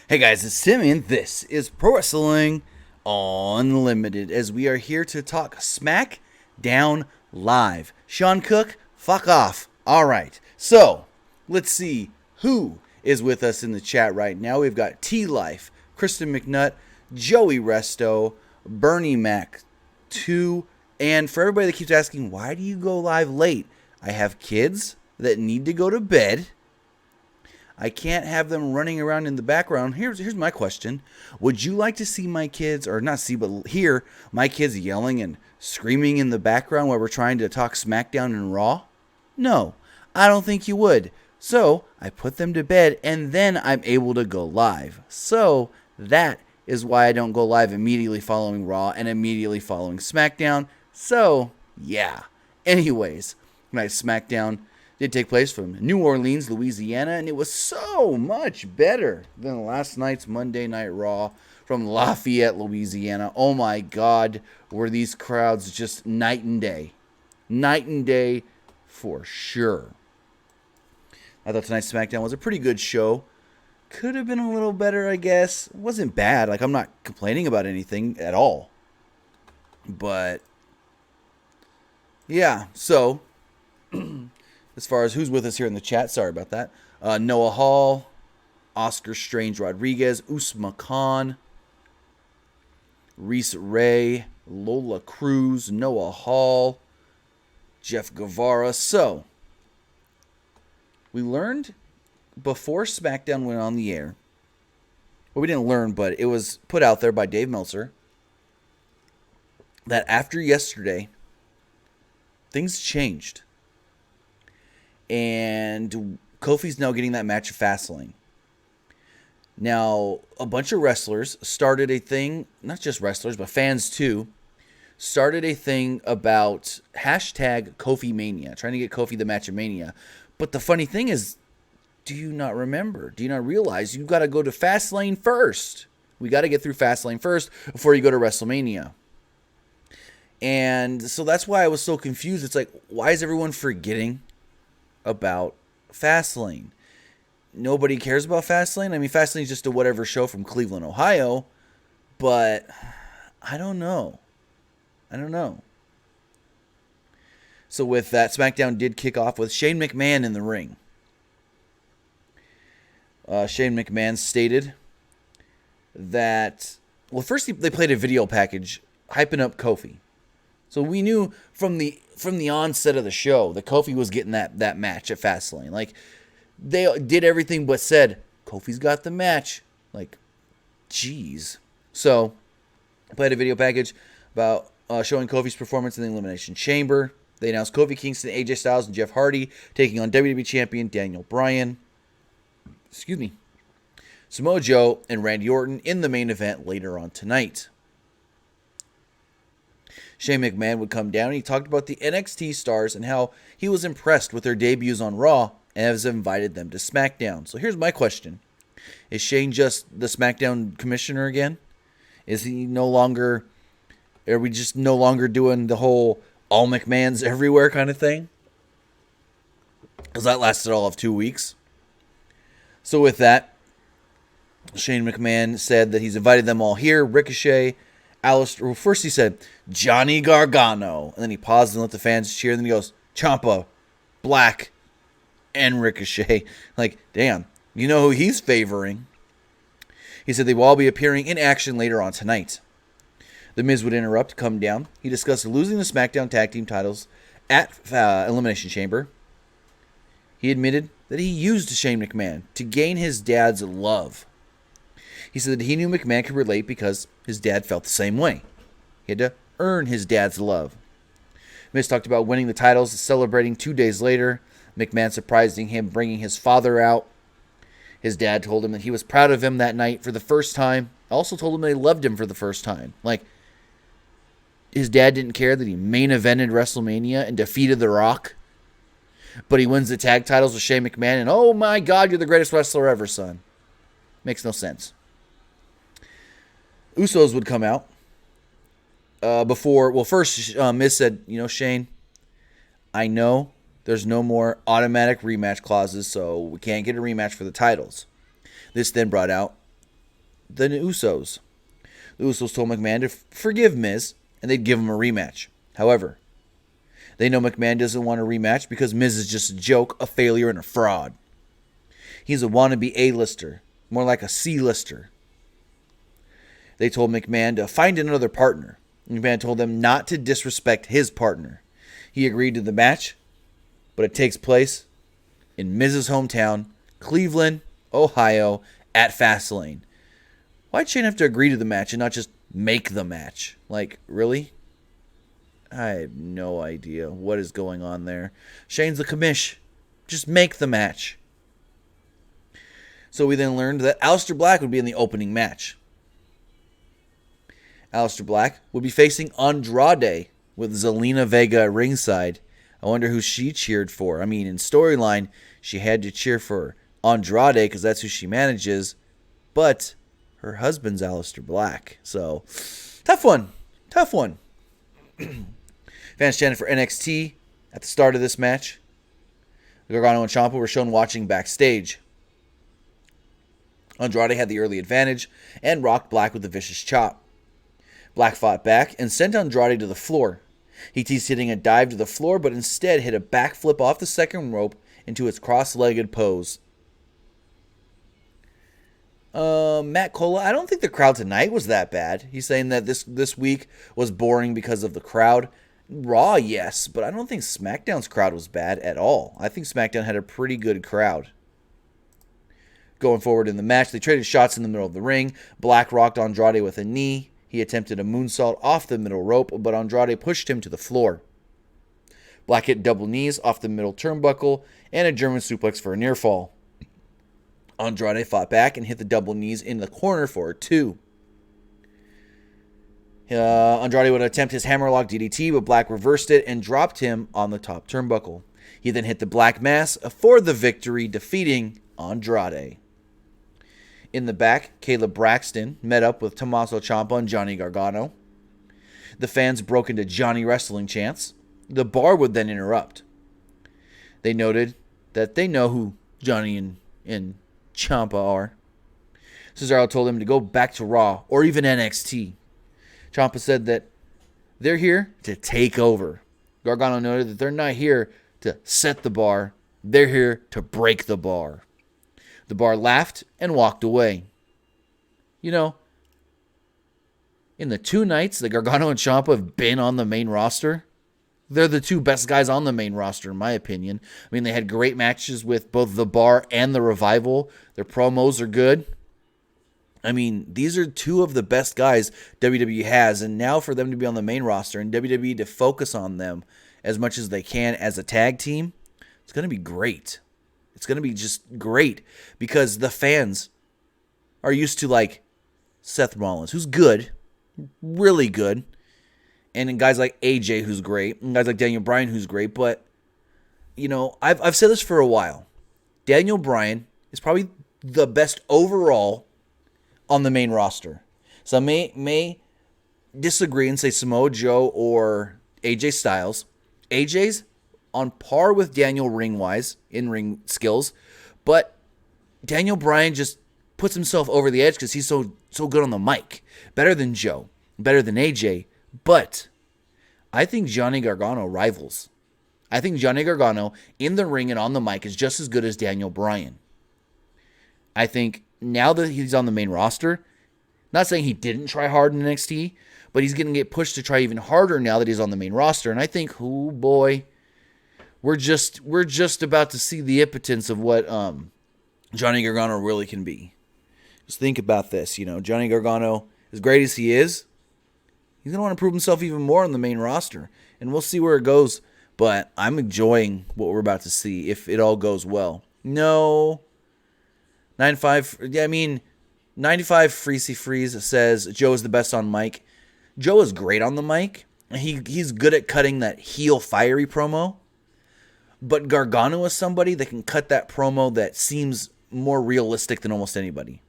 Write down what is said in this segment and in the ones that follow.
Hey guys, it's Timmy, and this is Pro Wrestling Unlimited, as we are here to talk Smackdown Live. Sean Cook, fuck off. Alright, so let's see who is with us in the chat right now. We've got T-Life, Kristen McNutt, Joey Resto, Bernie Mac 2, and for everybody that keeps asking, why do you go live late? I have kids that need to go to bed. I can't have them running around in the background. Here's my question. Would you like to see my kids, or not see, but hear my kids yelling and screaming in the background while we're trying to talk SmackDown and Raw? No, I don't think you would. So I put them to bed, and then I'm able to go live. So that is why I don't go live immediately following Raw and immediately following SmackDown. So, yeah. Anyways, tonight's SmackDown did take place from New Orleans, Louisiana, and it was so much better than last night's Monday Night Raw from Lafayette, Louisiana. Oh my God, were these crowds just night and day. Night and day for sure. I thought tonight's SmackDown was a pretty good show. Could have been a little better, I guess. It wasn't bad. Like, I'm not complaining about anything at all. But, yeah, so as far as who's with us here in the chat, sorry about that. Noah Hall, Oscar Strange Rodriguez, Usma Khan, Reese Ray, Lola Cruz, Noah Hall, Jeff Guevara. So, we learned before SmackDown went on the air, well, we didn't learn, but it was put out there by Dave Meltzer, that after yesterday, things changed. And Kofi's now getting that match at Fastlane. Now, a bunch of wrestlers started a thing, not just wrestlers, but fans too, started a thing about hashtag Kofi Mania, trying to get Kofi the match of Mania. But the funny thing is, do you not remember? Do you not realize you got to go to Fastlane first? We got to get through Fastlane first before you go to WrestleMania. And so that's why I was so confused. It's like, why is everyone forgetting about Fastlane? Nobody cares about Fastlane. I mean, Fastlane is just a whatever show from Cleveland, Ohio. But I don't know. So with that, SmackDown did kick off with Shane McMahon in the ring. Shane McMahon stated that, well, first they played a video package hyping up Kofi. So we knew from the onset of the show that Kofi was getting that match at Fastlane. Like, they did everything but said, Kofi's got the match. Like, jeez. So, played a video package about showing Kofi's performance in the Elimination Chamber. They announced Kofi Kingston, AJ Styles, and Jeff Hardy taking on WWE Champion Daniel Bryan. Samoa Joe and Randy Orton in the main event later on tonight. Shane McMahon would come down and he talked about the NXT stars and how he was impressed with their debuts on Raw and has invited them to SmackDown. So here's my question. Is Shane just the SmackDown commissioner again? Is he no longer, are we just no longer doing the whole all McMahons everywhere kind of thing? Because that lasted all of 2 weeks. So with that, Shane McMahon said that he's invited them all here. Ricochet, Alister. Well, first he said Johnny Gargano, and then he paused and let the fans cheer. And then he goes Ciampa, Black, and Ricochet. Like, damn, you know who he's favoring. He said they will all be appearing in action later on tonight. The Miz would interrupt, come down. He discussed losing the SmackDown Tag Team titles at Elimination Chamber. He admitted that he used Shane McMahon to gain his dad's love. He said that he knew McMahon could relate because his dad felt the same way. He had to earn his dad's love. Miz talked about winning the titles, celebrating 2 days later. McMahon surprising him, bringing his father out. His dad told him that he was proud of him that night for the first time. Also told him that he loved him for the first time. Like, his dad didn't care that he main evented WrestleMania and defeated The Rock. But he wins the tag titles with Shane McMahon, and oh my God, you're the greatest wrestler ever, son. Makes no sense. Usos would come out. First, Miz said, Shane, I know there's no more automatic rematch clauses, so we can't get a rematch for the titles. This then brought out the Usos. The Usos told McMahon to forgive Miz, and they'd give him a rematch. However, they know McMahon doesn't want a rematch because Miz is just a joke, a failure, and a fraud. He's a wannabe A-lister, more like a C-lister. They told McMahon to find another partner. McMahon told them not to disrespect his partner. He agreed to the match, but it takes place in Miz's hometown, Cleveland, Ohio, at Fastlane. Why'd Shane have to agree to the match and not just make the match? Like, really? I have no idea what is going on there. Shane's the commish. Just make the match. So we then learned that Alister Black would be in the opening match. Alister Black would be facing Andrade with Zelina Vega at ringside. I wonder who she cheered for. I mean, in storyline, she had to cheer for Andrade because that's who she manages. But her husband's Alister Black. So, tough one. Tough one. Fans chanted for NXT at the start of this match. Gargano and Ciampa were shown watching backstage. Andrade had the early advantage and rocked Black with a vicious chop. Black fought back and sent Andrade to the floor. He teased hitting a dive to the floor, but instead hit a backflip off the second rope into its cross-legged pose. Matt Cola, I don't think the crowd tonight was that bad. He's saying that this week was boring because of the crowd. Raw, yes, but I don't think SmackDown's crowd was bad at all. I think SmackDown had a pretty good crowd. Going forward in the match, they traded shots in the middle of the ring. Black rocked Andrade with a knee. He attempted a moonsault off the middle rope, but Andrade pushed him to the floor. Black hit double knees off the middle turnbuckle and a German suplex for a near fall. Andrade fought back and hit the double knees in the corner for a 2. Andrade would attempt his hammerlock DDT, but Black reversed it and dropped him on the top turnbuckle. He then hit the Black Mass for the victory, defeating Andrade. In the back, Caleb Braxton met up with Tommaso Ciampa and Johnny Gargano. The fans broke into Johnny Wrestling chants. The bar would then interrupt. They noted that they know who Johnny and Ciampa are. Cesaro told them to go back to Raw or even NXT. Ciampa said that they're here to take over. Gargano noted that they're not here to set the bar. They're here to break the bar. The bar laughed and walked away. You know, in the 2 nights that Gargano and Ciampa have been on the main roster, they're the 2 best guys on the main roster, in my opinion. I mean, they had great matches with both the Bar and the Revival. Their promos are good. I mean, these are 2 of the best guys WWE has, and now for them to be on the main roster and WWE to focus on them as much as they can as a tag team, it's going to be great. It's going to be just great because the fans are used to, like, Seth Rollins, who's good, really good, and guys like AJ, who's great, and guys like Daniel Bryan, who's great. But, you know, I've said this for a while. Daniel Bryan is probably the best overall on the main roster. Some may disagree and say Samoa Joe or AJ Styles. AJ's on par with Daniel ring-wise, in-ring skills, but Daniel Bryan just puts himself over the edge because he's so good on the mic. Better than Joe, better than AJ, but I think Johnny Gargano rivals. I think Johnny Gargano in the ring and on the mic is just as good as Daniel Bryan. I think now that he's on the main roster, not saying he didn't try hard in NXT, but he's going to get pushed to try even harder now that he's on the main roster. And I think, oh boy, we're just about to see the impotence of what Johnny Gargano really can be. Just think about this, you know, Johnny Gargano, as great as he is, he's going to want to prove himself even more on the main roster. And we'll see where it goes. But I'm enjoying what we're about to see if it all goes well. No. 95 Freezy Freeze says Joe is the best on mic. Joe is great on the mic. He's good at cutting that heel fiery promo. But Gargano is somebody that can cut that promo that seems more realistic than almost anybody.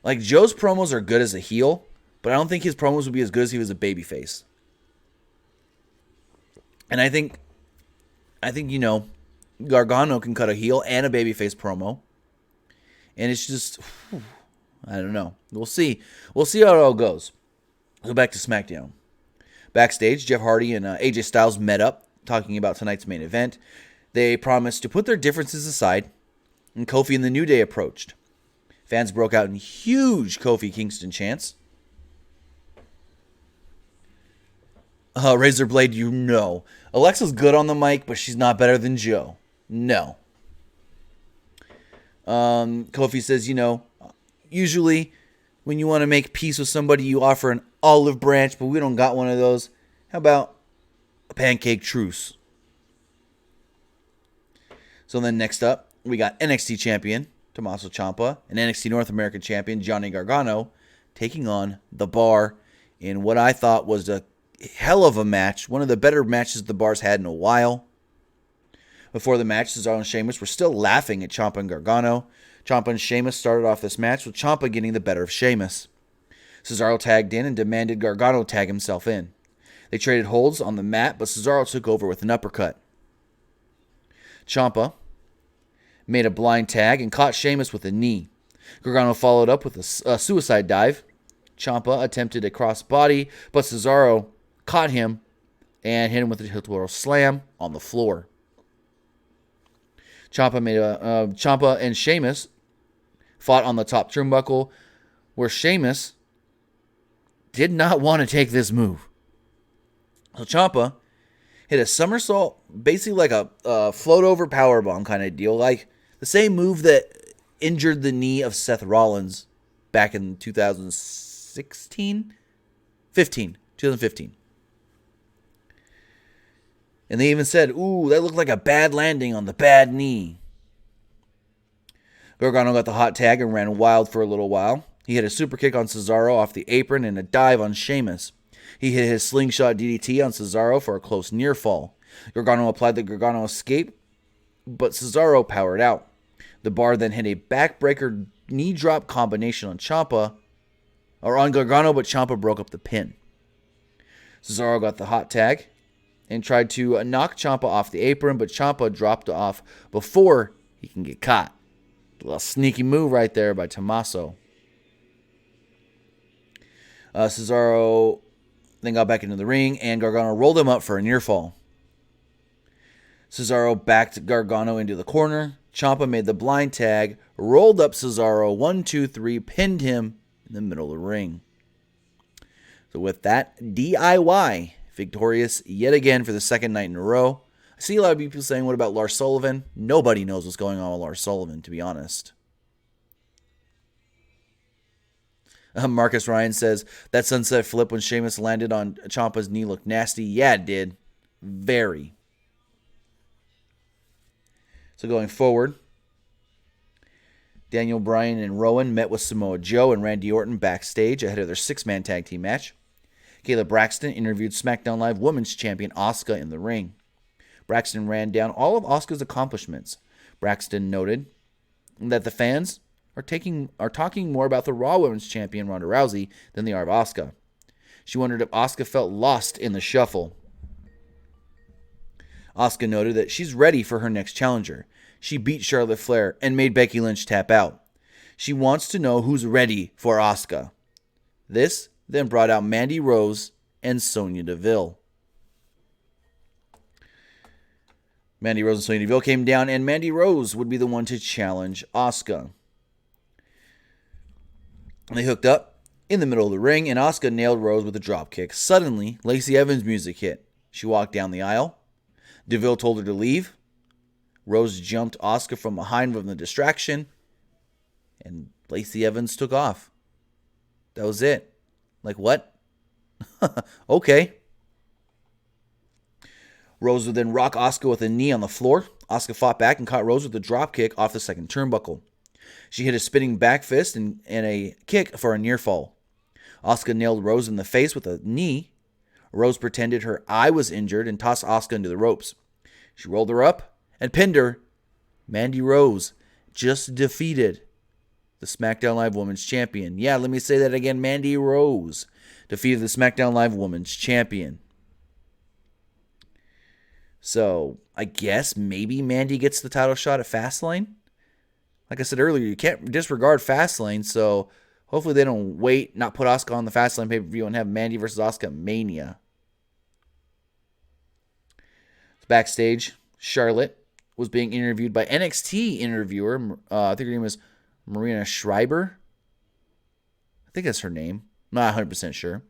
Like, Joe's promos are good as a heel, but I don't think his promos would be as good as he was a babyface. And I think, you know, Gargano can cut a heel and a babyface promo. And it's just, I don't know. We'll see. We'll see how it all goes. Go back to SmackDown. Backstage, Jeff Hardy and AJ Styles met up, talking about tonight's main event. They promised to put their differences aside, and Kofi and the New Day approached. Fans broke out in huge Kofi Kingston chants. Razor Blade, you know. Alexa's good on the mic, but she's not better than Joe. No. Kofi says, usually when you want to make peace with somebody, you offer an olive branch, but we don't got one of those. How about a pancake truce? So then next up, we got NXT champion Tommaso Ciampa and NXT North American champion Johnny Gargano taking on The Bar in what I thought was a hell of a match, one of the better matches the Bar's had in a while. Before the match, Cesaro and Sheamus were still laughing at Ciampa and Gargano. Ciampa and Sheamus started off this match with Ciampa getting the better of Sheamus. Cesaro tagged in and demanded Gargano tag himself in. They traded holds on the mat, but Cesaro took over with an uppercut. Ciampa made a blind tag and caught Sheamus with a knee. Gargano followed up with a suicide dive. Ciampa attempted a crossbody, but Cesaro caught him and hit him with a heel-twirl slam on the floor. Ciampa and Sheamus fought on the top turnbuckle, where Sheamus did not want to take this move. So Ciampa hit a somersault, basically like a float-over powerbomb kind of deal, like the same move that injured the knee of Seth Rollins back in 2015. And they even said, ooh, that looked like a bad landing on the bad knee. Gargano got the hot tag and ran wild for a little while. He hit a super kick on Cesaro off the apron and a dive on Sheamus. He hit his slingshot DDT on Cesaro for a close near fall. Gargano applied the Gargano escape, but Cesaro powered out. The Bar then hit a backbreaker knee drop combination on Gargano, but Ciampa broke up the pin. Cesaro got the hot tag and tried to knock Ciampa off the apron, but Ciampa dropped off before he can get caught. A little sneaky move right there by Tommaso. Cesaro then got back into the ring, and Gargano rolled him up for a near fall. Cesaro backed Gargano into the corner. Ciampa made the blind tag, rolled up Cesaro, 1, 2, 3, pinned him in the middle of the ring. So with that, DIY victorious yet again for the second night in a row. I see a lot of people saying, what about Lars Sullivan? Nobody knows what's going on with Lars Sullivan, to be honest. Marcus Ryan says, that sunset flip when Sheamus landed on Ciampa's knee looked nasty. Yeah, it did. Very. So going forward, Daniel Bryan and Rowan met with Samoa Joe and Randy Orton backstage ahead of their 6-man tag team match. Kayla Braxton interviewed SmackDown Live Women's Champion Asuka in the ring. Braxton ran down all of Asuka's accomplishments. Braxton noted that the fans are talking more about the Raw Women's Champion Ronda Rousey than they are of Asuka. She wondered if Asuka felt lost in the shuffle. Asuka noted that she's ready for her next challenger. She beat Charlotte Flair and made Becky Lynch tap out. She wants to know who's ready for Asuka. This then brought out Mandy Rose and Sonya Deville. Mandy Rose and Sonya Deville came down, and Mandy Rose would be the one to challenge Asuka. They hooked up in the middle of the ring, and Asuka nailed Rose with a dropkick. Suddenly, Lacey Evans' music hit. She walked down the aisle. Deville told her to leave. Rose jumped Asuka from behind from the distraction, and Lacey Evans took off. That was it. Like, what? Okay. Rose would then rock Asuka with a knee on the floor. Asuka fought back and caught Rose with a dropkick off the second turnbuckle. She hit a spinning back fist and a kick for a near fall. Asuka nailed Rose in the face with a knee. Rose pretended her eye was injured and tossed Asuka into the ropes. She rolled her up and pinned her. Mandy Rose just defeated the SmackDown Live Women's Champion. Yeah, let me say that again. Mandy Rose defeated the SmackDown Live Women's Champion. So, I guess maybe Mandy gets the title shot at Fastlane. Like I said earlier, you can't disregard Fastlane, so Hopefully they don't not put Asuka on the Fastlane pay-per-view and have Mandy versus Asuka Mania. Backstage, Charlotte was being interviewed by NXT interviewer. I think her name was Marina Schreiber. I think that's her name. Not 100% sure.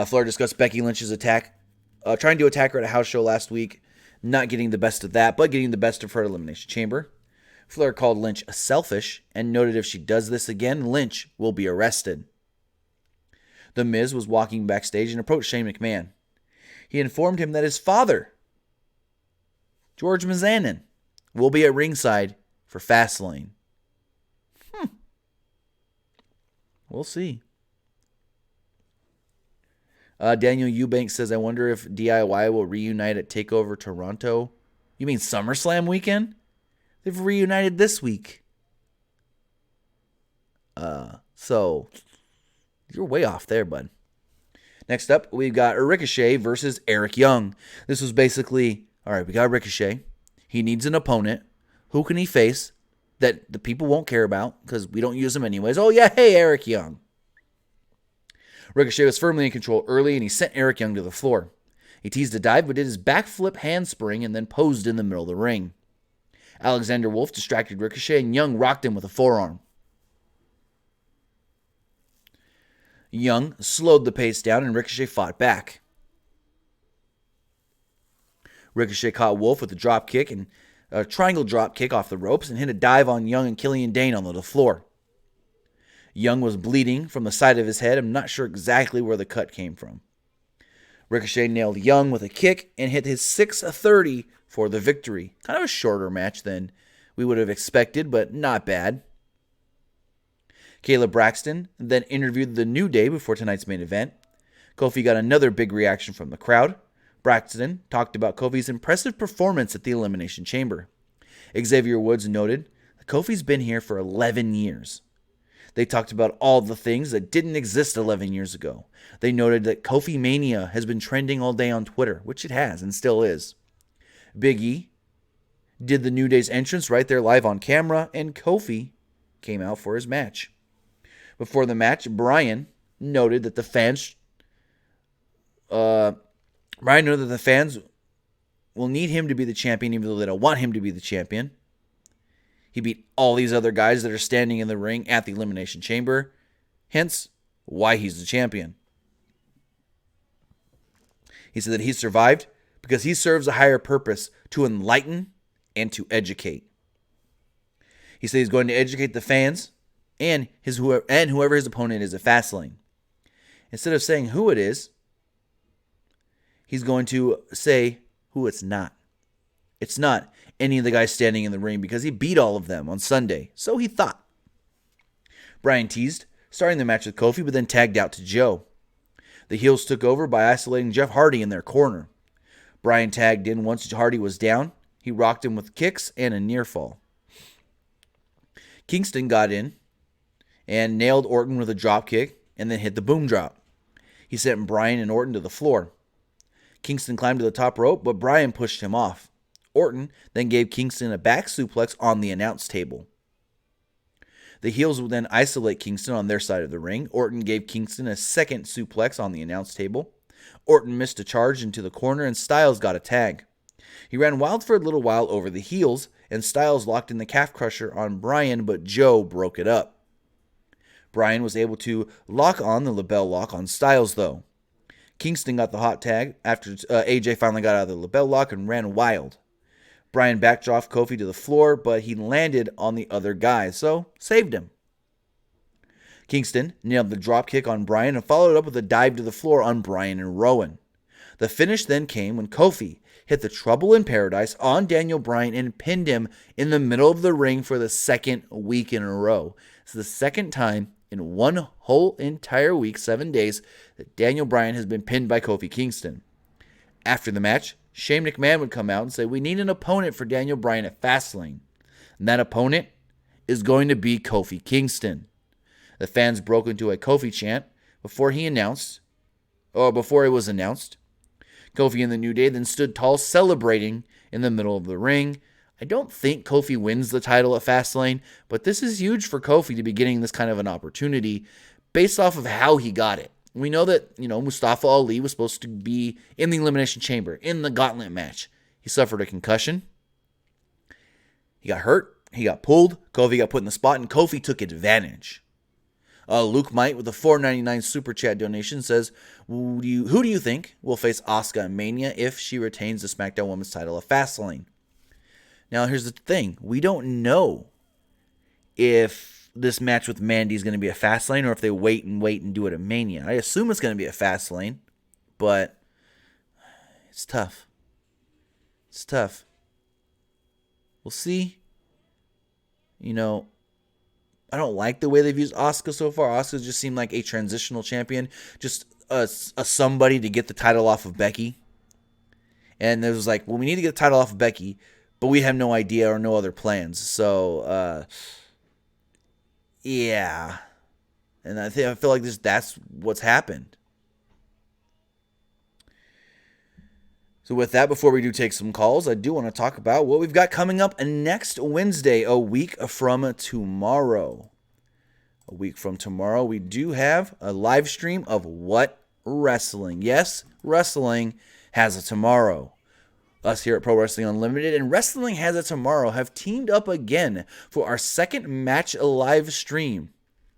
Flair discussed Becky Lynch's attack, trying to attack her at a house show last week, not getting the best of that, but getting the best of her Elimination Chamber. Flair called Lynch selfish and noted if she does this again, Lynch will be arrested. The Miz was walking backstage and approached Shane McMahon. He informed him that his father, George Mizanin, will be at ringside for Fastlane. We'll see. Daniel Eubanks says, I wonder if DIY will reunite at TakeOver Toronto. You mean SummerSlam weekend? They've reunited this week. So, you're way off there, bud. Next up, we've got Ricochet versus Eric Young. This was basically, all right, we got Ricochet. He needs an opponent. Who can he face that the people won't care about because we don't use him anyways? Oh, yeah, hey, Eric Young. Ricochet was firmly in control early, and he sent Eric Young to the floor. He teased a dive, but did his backflip handspring and then posed in the middle of the ring. Alexander Wolf distracted Ricochet, and Young rocked him with a forearm. Young slowed the pace down, and Ricochet fought back. Ricochet caught Wolf with a drop kick and a triangle drop kick off the ropes and hit a dive on Young and Killian Dane on the floor. Young was bleeding from the side of his head. I'm not sure exactly where the cut came from. Ricochet nailed Young with a kick and hit his 630 for the victory. Kind of a shorter match than we would have expected, but not bad. Kayla Braxton then interviewed The New Day before tonight's main event. Kofi got another big reaction from the crowd. Braxton talked about Kofi's impressive performance at the Elimination Chamber. Xavier Woods noted that Kofi's been here for 11 years. They talked about all the things that didn't exist 11 years ago. They noted that Kofi Mania has been trending all day on Twitter, which it has and still is. Big E did the New Day's entrance right there live on camera, and Kofi came out for his match. Before the match, Brian noted that the fans will need him to be the champion, even though they don't want him to be the champion. He beat all these other guys that are standing in the ring at the Elimination Chamber, hence why he's the champion. He said that he survived because he serves a higher purpose to enlighten and to educate. He said he's going to educate the fans and whoever his opponent is at Fastlane. Instead of saying who it is, he's going to say who it's not. It's not any of the guys standing in the ring because he beat all of them on Sunday. So he thought. Brian teased, starting the match with Kofi, but then tagged out to Joe. The heels took over by isolating Jeff Hardy in their corner. Brian tagged in once Hardy was down. He rocked him with kicks and a near fall. Kingston got in and nailed Orton with a drop kick and then hit the boom drop. He sent Brian and Orton to the floor. Kingston climbed to the top rope, but Brian pushed him off. Orton then gave Kingston a back suplex on the announce table. The heels would then isolate Kingston on their side of the ring. Orton gave Kingston a second suplex on the announce table. Orton missed a charge into the corner, and Styles got a tag. He ran wild for a little while over the heels, and Styles locked in the calf crusher on Brian, but Joe broke it up. Brian was able to lock on the LeBell Lock on Styles, though. Kingston got the hot tag after AJ finally got out of the LeBell Lock and ran wild. Brian backdropped Kofi to the floor, but he landed on the other guy, so saved him. Kingston nailed the dropkick on Brian and followed up with a dive to the floor on Brian and Rowan. The finish then came when Kofi hit the Trouble in Paradise on Daniel Bryan and pinned him in the middle of the ring for the second week in a row. It's the second time in one whole entire week, 7 days, that Daniel Bryan has been pinned by Kofi Kingston. After the match, Shane McMahon would come out and say, we need an opponent for Daniel Bryan at Fastlane. And that opponent is going to be Kofi Kingston. The fans broke into a Kofi chant before it was announced. Kofi and the New Day then stood tall celebrating in the middle of the ring. I don't think Kofi wins the title at Fastlane, but this is huge for Kofi to be getting this kind of an opportunity based off of how he got it. We know that, Mustafa Ali was supposed to be in the Elimination Chamber, in the gauntlet match. He suffered a concussion. He got hurt. He got pulled. Kofi got put in the spot, and Kofi took advantage. Luke Might with a $4.99 super chat donation says, who do you think will face Asuka in Mania if she retains the SmackDown Women's title at Fastlane? Now, here's the thing. We don't know if this match with Mandy is going to be a Fastlane or if they wait and do it at Mania. I assume it's going to be a Fastlane, but it's tough. It's tough. We'll see. I don't like the way they've used Asuka so far. Asuka just seemed like a transitional champion, just a somebody to get the title off of Becky. And it was like, well, we need to get the title off of Becky, but we have no idea or no other plans. So, yeah. And I feel like that's what's happened. So with that, before we do take some calls, I do want to talk about what we've got coming up next Wednesday, a week from tomorrow. A week from tomorrow, we do have a live stream of What Wrestling. Yes, wrestling has a tomorrow. Us here at Pro Wrestling Unlimited and Wrestling Has a Tomorrow have teamed up again for our second match live stream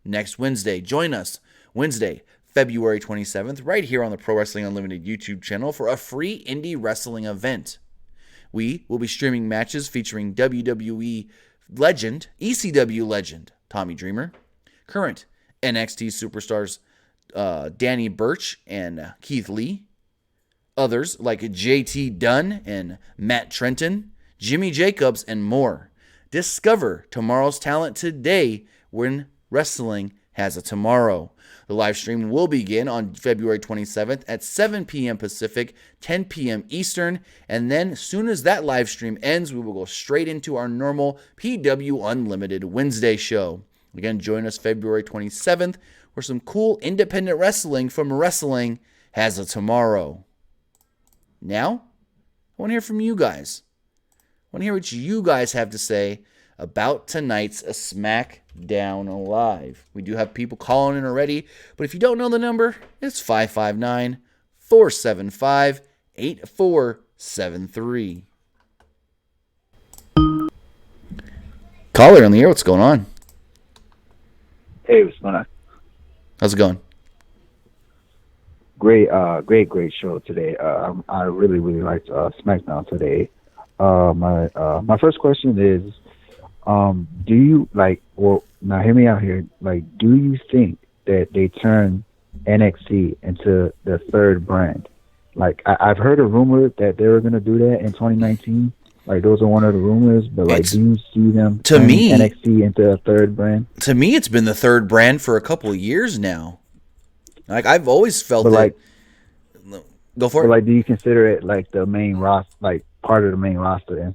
next Wednesday. Join us Wednesday, February 27th, right here on the Pro Wrestling Unlimited YouTube channel for a free indie wrestling event. We will be streaming matches featuring WWE legend, ECW legend, Tommy Dreamer, current NXT superstars Danny Burch and Keith Lee, others like JT Dunn and Matt Trenton, Jimmy Jacobs, and more. Discover tomorrow's talent today when Wrestling Has a Tomorrow. The live stream will begin on February 27th at 7 p.m. Pacific, 10 p.m. Eastern, and then as soon as that live stream ends, we will go straight into our normal PW Unlimited Wednesday show. Again, join us February 27th for some cool independent wrestling from Wrestling Has a Tomorrow. Now, I want to hear from you guys. I want to hear what you guys have to say about tonight's Smackdown Live. We do have people calling in already, but if you don't know the number, it's 559-475-8473. Caller on the air, what's going on? Hey, what's going on? How's it going? Great show today. I really liked SmackDown today. My first question is, do you now hear me out here, do you think that they turn NXT into the third brand? I've heard a rumor that they were going to do that in 2019. Those are one of the rumors, but do you see them turning NXT into a third brand? To me, it's been the third brand for a couple of years now. I've always felt that. Go for it. Do you consider it the main roster, part of the main roster? And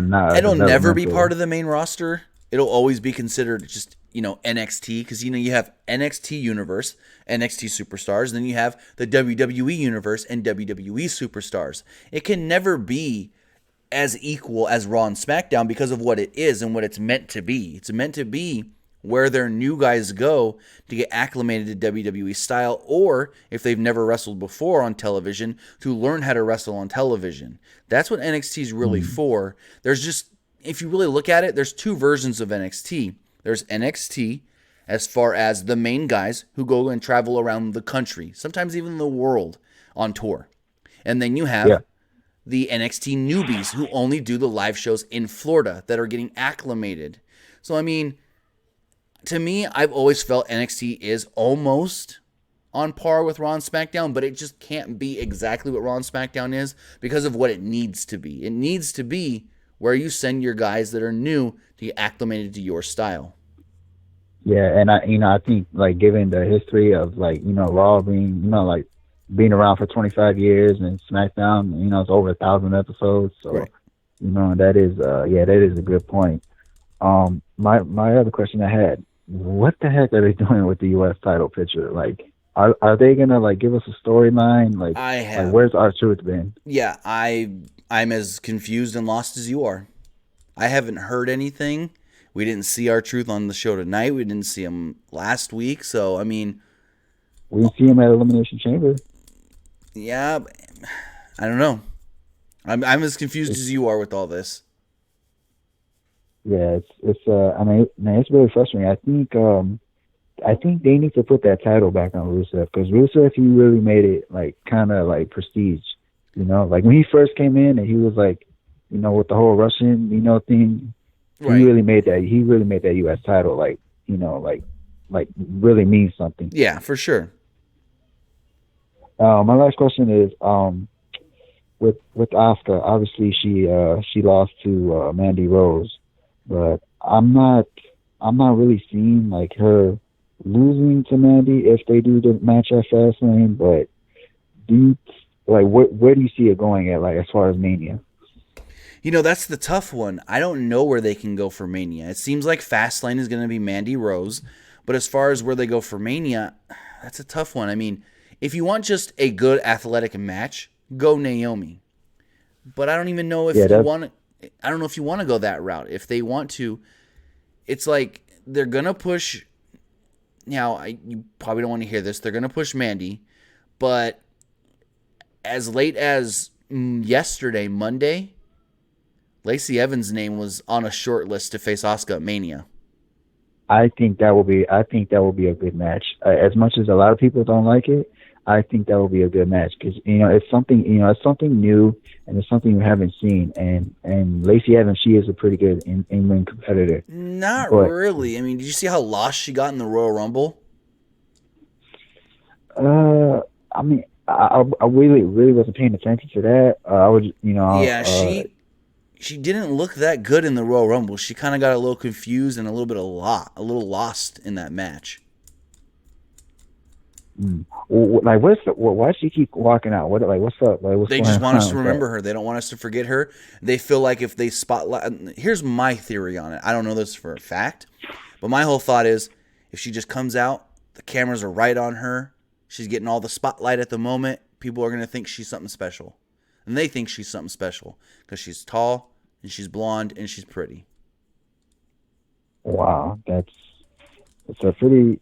not. It'll never be part of the main roster. It'll always be considered just NXT, because you have NXT Universe, NXT Superstars, and then you have the WWE Universe and WWE Superstars. It can never be as equal as Raw and SmackDown because of what it is and what it's meant to be. It's meant to be where their new guys go to get acclimated to WWE style, or if they've never wrestled before on television, to learn how to wrestle on television. That's what NXT is really for. There's just, if you really look at it, there's two versions of NXT. There's NXT as far as the main guys who go and travel around the country, sometimes even the world on tour. And then you have the NXT newbies who only do the live shows in Florida that are getting acclimated. So, to me, I've always felt NXT is almost on par with Raw and SmackDown, but it just can't be exactly what Raw and SmackDown is because of what it needs to be. It needs to be where you send your guys that are new to get acclimated to your style. Yeah, and I think given the history of Raw being being around for 25 years and SmackDown, it's over 1,000 episodes, so right. That is a good point. My other question I had, what the heck are they doing with the U.S. title picture? Are they gonna give us a storyline? Where's R-Truth been? Yeah, I'm as confused and lost as you are. I haven't heard anything. We didn't see R-Truth on the show tonight. We didn't see him last week. So, I mean, We see him at Elimination Chamber. yeah, I don't know. I'm as confused as you are with all this. Yeah, I mean, man, it's really frustrating. I think they need to put that title back on Rusev, because Rusev, he really made it like kind of like prestige, you know, like when he first came in and he was like, you know, with the whole Russian, you know, thing, Right. he really made that U.S. title like, you know, like really mean something. Yeah, for sure. My last question is, with Asuka, obviously she lost to Mandy Rose, but I'm not really seeing like her losing to Mandy if they do the match at Fastlane. But do you like where do you see it going at, like as far as Mania? You know, that's the tough one. I don't know where they can go for Mania. It seems like Fastlane is going to be Mandy Rose, but as far as where they go for Mania, that's a tough one. I mean, if you want just a good athletic match, go Naomi. But I don't even know if Yeah, you that's want. I don't know if you want to go that route. If they want to, it's like they're gonna push. Now, you probably don't want to hear this. They're gonna push Mandy, but as late as yesterday, Monday, Lacey Evans' name was on a short list to face Asuka at Mania. I think that will be a good match. As much as a lot of people don't like it, I think that will be a good match, because it's something new, and it's something we haven't seen. And Lacey Evans, she is a pretty good in-ring competitor. Not But really. I mean, did you see how lost she got in the Royal Rumble? I mean, I really wasn't paying attention to that. I was, Yeah, she didn't look that good in the Royal Rumble. She kind of got a little confused and a little lost in that match. like why does she keep walking out? What's up? Like what's They going just want us on to with that? remember her. They don't want us to forget her. They feel like if they spotlight. Here's my theory on it. I don't know this for a fact, but my whole thought is if she just comes out, the cameras are right on her. She's getting all the spotlight at the moment. People are going to think she's something special. And they think she's something special because she's tall and she's blonde and she's pretty. Wow, that's pretty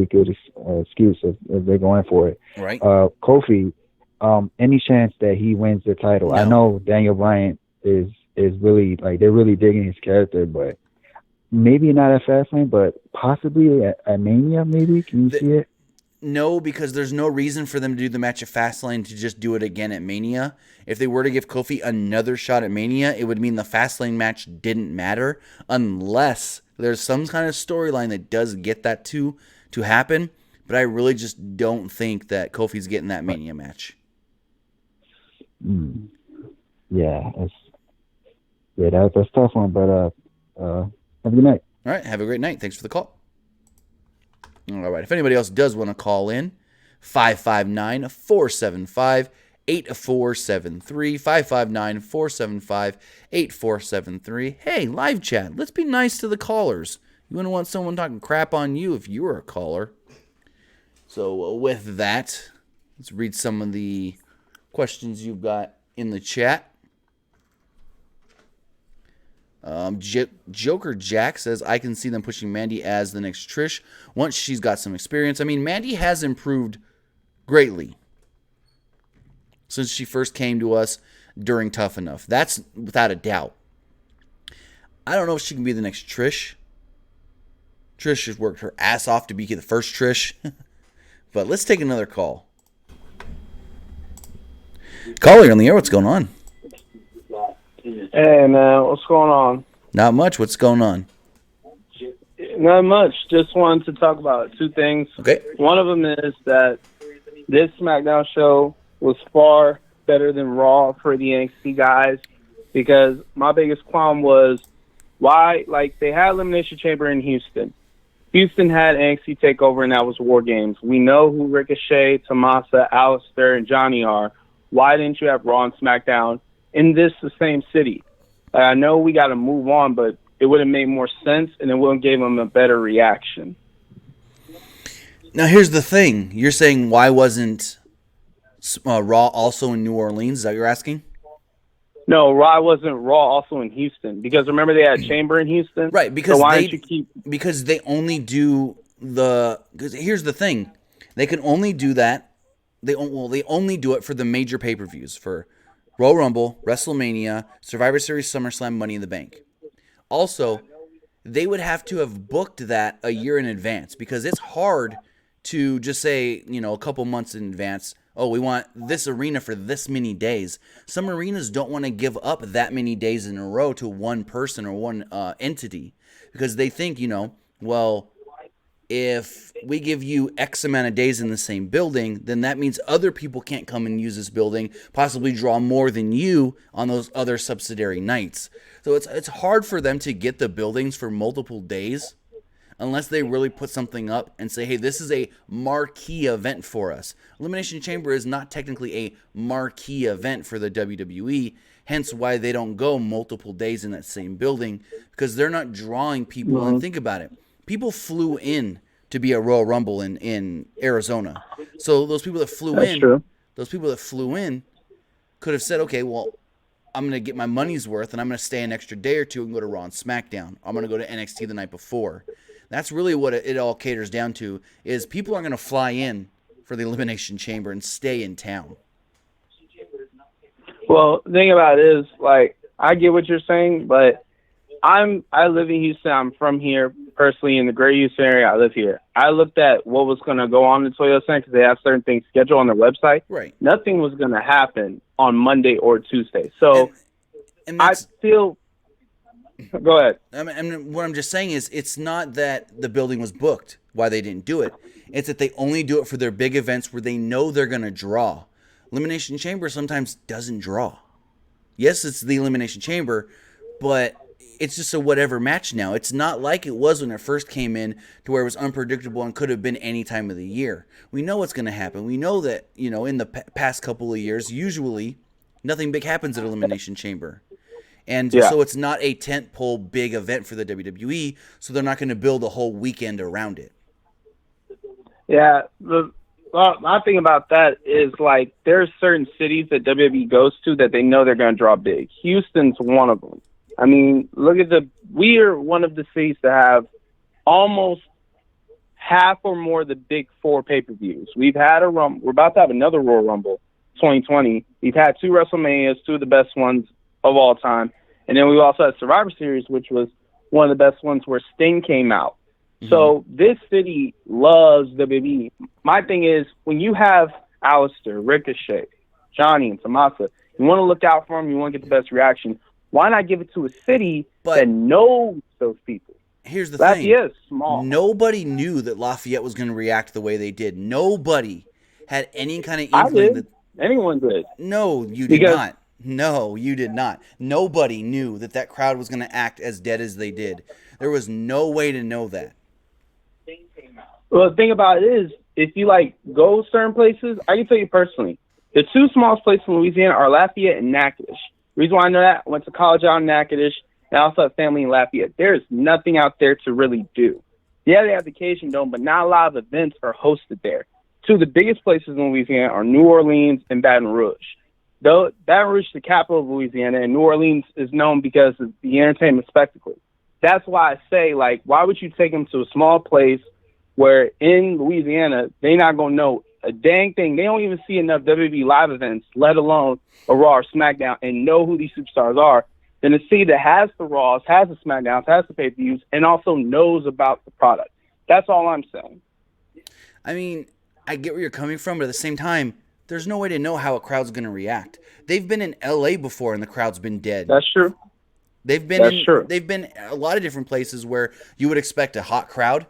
good excuse if they're going for it. Right? Kofi, any chance that he wins the title? I No. know Daniel Bryan is really, like, they're really digging his character, but maybe not at Fastlane, but possibly at Mania. Maybe, can you see it? No, because there's no reason for them to do the match at Fastlane to just do it again at Mania. If they were to give Kofi another shot at Mania, it would mean the Fastlane match didn't matter unless there's some kind of storyline that does get that to happen. But I really just don't think that Kofi's getting that Mania match. Mm. Yeah, that's a tough one. But have a good night. All right, have a great night. Thanks for the call. All right, if anybody else does want to call in, 559-475-8473, 559-475-8473. Hey, live chat, let's be nice to the callers. You wouldn't want someone talking crap on you if you were a caller. So with that, let's read some of the questions you've got in the chat. Joker Jack says, I can see them pushing Mandy as the next Trish once she's got some experience. I mean, Mandy has improved greatly since she first came to us during Tough Enough. That's without a doubt. I don't know if she can be the next Trish. Trish has worked her ass off to be the first Trish. But let's take another call. Caller, you're on the air. What's going on? Hey, man, what's going on? Not much. What's going on? Not much. Just wanted to talk about two things. Okay. One of them is that this SmackDown show was far better than Raw for the NXT guys, because my biggest qualm was why, like, they had Elimination Chamber in Houston. Houston had NXT TakeOver, and that was War Games. We know who Ricochet, Tommaso, Alister, and Johnny are. Why didn't you have Raw and SmackDown in the same city? I know we got to move on, but it would have made more sense, and it would have gave them a better reaction. Now, here's the thing. You're saying why wasn't Raw also in New Orleans? Is that what you're asking? No, Raw wasn't Raw also in Houston because remember they had Chamber in Houston, Right, because so why don't you keep? because they only do because here's the thing, they can only do that. They only do it for the major pay-per-views for Royal Rumble, WrestleMania, Survivor Series, SummerSlam, Money in the Bank. Also, they would have to have booked that a year in advance because it's hard to just say, a couple months in advance, oh, we want this arena for this many days. Some arenas don't want to give up that many days in a row to one person or one entity because they think, well, if we give you X amount of days in the same building, then that means other people can't come and use this building, possibly draw more than you on those other subsidiary nights. So it's hard for them to get the buildings for multiple days unless they really put something up and say, hey, this is a marquee event for us. Elimination Chamber is not technically a marquee event for the WWE, hence why they don't go multiple days in that same building because they're not drawing people. Mm-hmm. And think about it. People flew in to be a Royal Rumble in Arizona. So those people that flew in could have said, okay, well, I'm going to get my money's worth and I'm going to stay an extra day or two and go to Raw and SmackDown. I'm going to go to NXT the night before. That's really what it all caters down to is people are going to fly in for the Elimination Chamber and stay in town. Well, the thing about it is, I get what you're saying, but I live in Houston. I'm from here personally in the Greater Houston area. I live here. I looked at what was going to go on in Toyota Center because they have certain things scheduled on their website. Right. Nothing was going to happen on Monday or Tuesday. So and I feel. Go ahead. I mean, what I'm just saying is it's not that the building was booked, why they didn't do it. It's that they only do it for their big events where they know they're going to draw. Elimination Chamber sometimes doesn't draw. Yes, it's the Elimination Chamber, but it's just a whatever match now. It's not like it was when it first came in to where it was unpredictable and could have been any time of the year. We know what's going to happen. We know that, in the past couple of years, usually nothing big happens at Elimination Chamber. And so it's not a tentpole big event for the WWE, so they're not going to build a whole weekend around it. Yeah, my thing about that is, there's certain cities that WWE goes to that they know they're going to draw big. Houston's one of them. I mean, we are one of the cities that have almost half or more of the big four pay-per-views. We've had a Rumble. We're about to have another Royal Rumble 2020. We've had 2 WrestleManias, 2 of the best ones of all time. And then we also had Survivor Series, which was one of the best ones where Sting came out. Mm-hmm. So this city loves WWE. My thing is, when you have Alister, Ricochet, Johnny, and Tommaso, you want to look out for them, you want to get the best reaction. Why not give it to a city that knows those people? Here's the Lafayette is small. Nobody knew that Lafayette was going to react the way they did. Nobody had any kind of inkling that anyone did. No, you did not. No, you did not. Nobody knew that crowd was going to act as dead as they did. There was no way to know that. Well, the thing about it is, if you go certain places, I can tell you personally, the 2 smallest places in Louisiana are Lafayette and Natchitoches. The reason why I know that, I went to college out in Natchitoches, and I also have family in Lafayette. There's nothing out there to really do. Yeah, they have the Occasion Dome, but not a lot of events are hosted there. 2 of the biggest places in Louisiana are New Orleans and Baton Rouge. Though Baton Rouge is the capital of Louisiana, and New Orleans is known because of the entertainment spectacle. That's why I say, why would you take them to a small place where in Louisiana they're not going to know a dang thing? They don't even see enough WWE live events, let alone a Raw or SmackDown, and know who these superstars are, than a city that has the Raws, has the SmackDowns, has the pay-per-views, and also knows about the product. That's all I'm saying. I mean, I get where you're coming from, but at the same time, there's no way to know how a crowd's going to react. They've been in LA before and the crowd's been dead. That's true. They've been a lot of different places where you would expect a hot crowd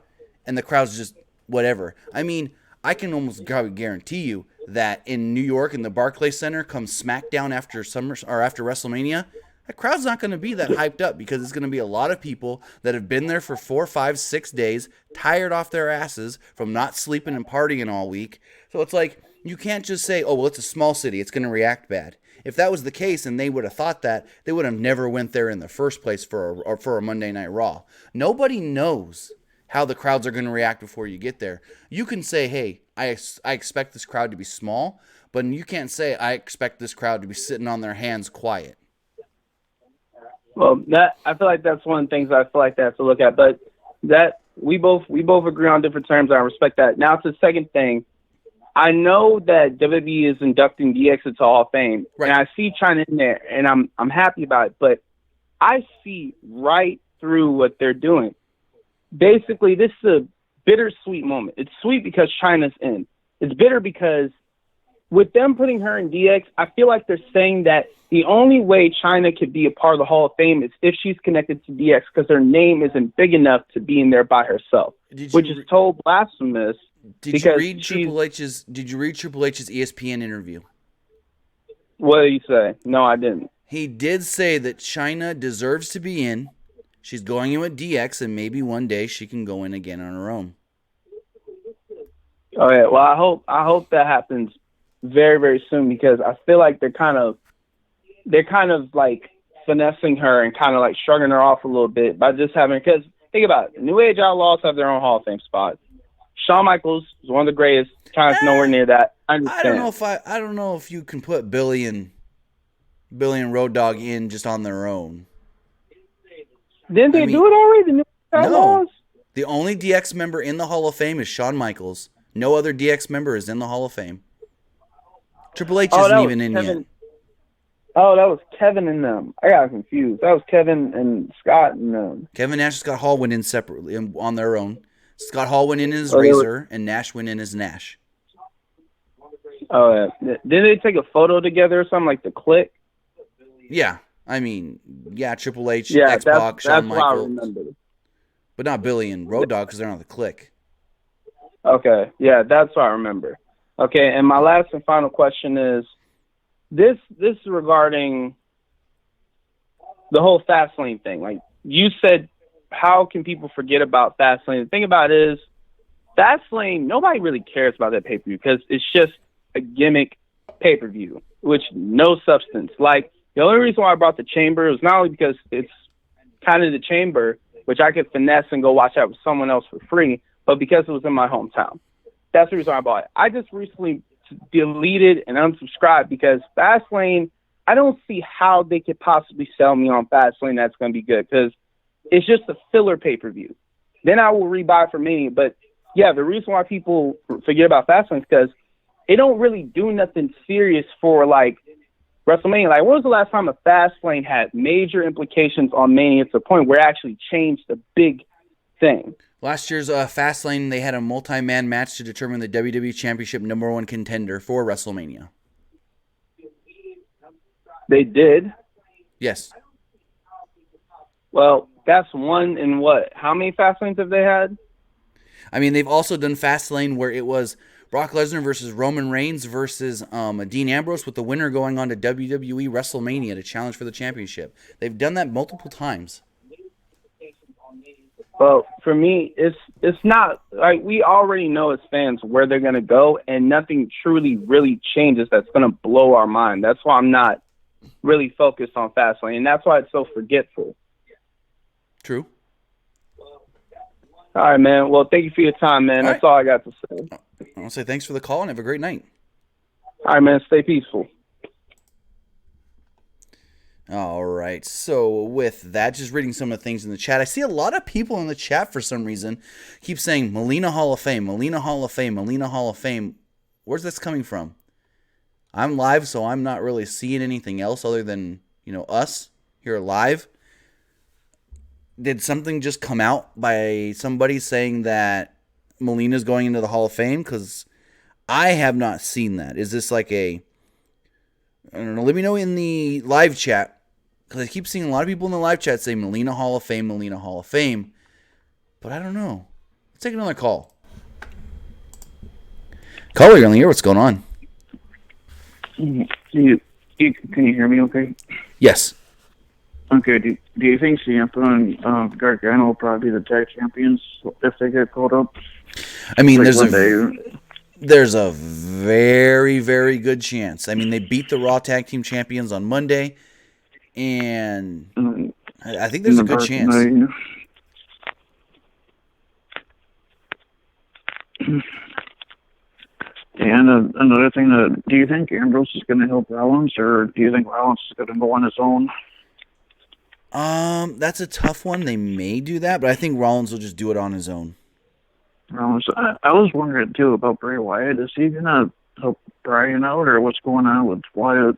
and the crowd's just whatever. I mean, I can almost probably guarantee you that in New York in the Barclays Center comes SmackDown after after WrestleMania, the crowd's not going to be that hyped up because it's going to be a lot of people that have been there for 4, 5, 6 days, tired off their asses from not sleeping and partying all week. So it's you can't just say, oh, well, it's a small city, it's going to react bad. If that was the case and they would have thought that, they would have never went there in the first place for a Monday Night Raw. Nobody knows how the crowds are going to react before you get there. You can say, hey, I expect this crowd to be small, but you can't say I expect this crowd to be sitting on their hands quiet. Well, I feel like that's one of the things I feel like they have to look at. But that we both agree on different terms. I respect that. Now to the second thing. I know that WWE is inducting DX into Hall of Fame, right. and I see China in there, and I'm happy about it. But I see right through what they're doing. Basically, this is a bittersweet moment. It's sweet because China's in. It's bitter because with them putting her in DX, I feel like they're saying that the only way China could be a part of the Hall of Fame is if she's connected to DX because her name isn't big enough to be in there by herself, which is total blasphemous. Did you read Triple H's ESPN interview? What did he say? No, I didn't. He did say that China deserves to be in. She's going in with DX, and maybe one day she can go in again on her own. Oh yeah. Well, I hope that happens very, very soon because I feel like they're kind of like finessing her and kind of like shrugging her off a little bit by just having. Because think about it, New Age Outlaws have their own Hall of Fame spot. Shawn Michaels is one of the greatest. China's nowhere near that. I understand. I don't know if you can put Billy and Road Dogg in just on their own. Didn't they do it already? No. The only DX member in the Hall of Fame is Shawn Michaels. No other DX member is in the Hall of Fame. Triple H isn't even in yet. Oh, that was Kevin and them. I got confused. That was Kevin and Scott and them. Kevin Nash and Scott Hall went in separately on their own. Scott Hall went in as Razor, and Nash went in as Nash. Oh, yeah. Didn't they take a photo together or something like the Click? Yeah. I mean, Triple H, X-Pac, Shawn Michaels. But not Billy and Road Dogg because they're not the Click. Okay. Yeah, that's what I remember. Okay, and my last and final question is, this is regarding the whole Fastlane thing. Like, you said, how can people forget about Fastlane? The thing about it is, Fastlane, nobody really cares about that pay-per-view because it's just a gimmick pay-per-view, which no substance. Like, the only reason why I brought the Chamber was not only because it's kind of the Chamber, which I could finesse and go watch out with someone else for free, but because it was in my hometown. That's the reason why I bought it. I just recently deleted and unsubscribed because Fastlane, I don't see how they could possibly sell me on Fastlane that's going to be good because it's just a filler pay-per-view. Then I will rebuy for Mania. But, yeah, the reason why people forget about Fastlane is because it don't really do nothing serious for, like, WrestleMania. Like, when was the last time a Fastlane had major implications on Mania to the point where it actually changed the big thing? Last year's Fastlane, they had a multi-man match to determine the WWE Championship #1 contender for WrestleMania. They did? Yes. Well, that's one in what? How many Fastlanes have they had? I mean, they've also done Fastlane where it was Brock Lesnar versus Roman Reigns versus Dean Ambrose with the winner going on to WWE WrestleMania to challenge for the championship. They've done that multiple times. Well, for me, it's not like we already know as fans where they're going to go, and nothing truly really changes that's going to blow our mind. That's why I'm not really focused on Fastlane, and that's why it's so forgetful. True. All right, man. Well, thank you for your time, man. That's all I got to say. I want to say thanks for the call and have a great night. All right, man. Stay peaceful. All right, so with that, just reading some of the things in the chat, I see a lot of people in the chat for some reason keep saying Melina Hall of Fame, Melina Hall of Fame, Melina Hall of Fame. Where's this coming from? I'm live, so I'm not really seeing anything else other than, us here live. Did something just come out by somebody saying that Melina's going into the Hall of Fame? Because I have not seen that. Is this like I don't know, let me know in the live chat. Because I keep seeing a lot of people in the live chat say Melina Hall of Fame, Melina Hall of Fame. But I don't know. Let's take another call. Caller, you're on the air. What's going on? Can you hear me okay? Yes. Okay. Do you think Ciampa and Gargano will probably be the tag champions if they get called up? I mean, there's a very, very good chance. I mean, they beat the Raw Tag Team Champions on Monday. And I think there's a good chance. And another thing, do you think Ambrose is going to help Rollins, or do you think Rollins is going to go on his own? That's a tough one. They may do that, but I think Rollins will just do it on his own. I was wondering too about Bray Wyatt. Is he gonna help Bryan out, or what's going on with Wyatt?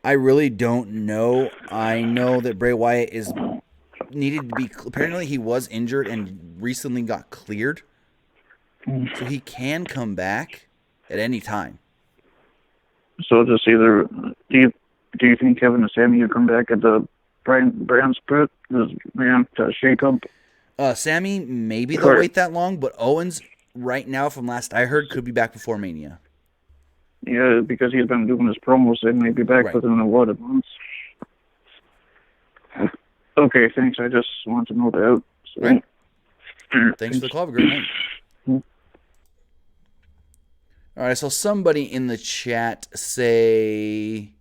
I really don't know. I know that Bray Wyatt is needed to be. Apparently, he was injured and recently got cleared, so he can come back at any time. So just either do you think Kevin and Sammy will come back at the Brand split? This man to shake up. Sammy, maybe they'll wait that long, but Owens, right now, from last I heard, could be back before Mania. Yeah, because he's been doing his promos and he'll be back within a month. Okay, thanks. I just wanted to know that. So, right. Thanks for the call. Have a great night. All right, I saw somebody in the chat say